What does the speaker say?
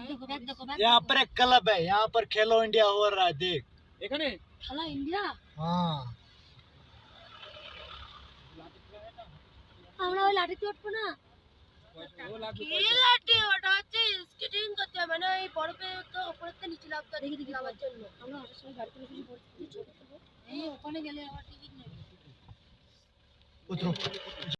यहाँ पर एक क्लब है, यहाँ पर खेलो इंडिया हो रहा है, देख। এখানে খেলা ইন্ডিয়া हाँ আমরা ওই লাঠিতে উঠবো না ও লাগবে কি লাঠি ওটা হচ্ছে স্কেটিং করতে হবে মানে ওই বরফের তো উপরে থেকে নিচে নামতে হয় দেখি নামার জন্য আমরা ওটার সময় গাড়িতে বসে পড়ছি এই ওখানে গেলে আমার টিকিট নেই उतरो।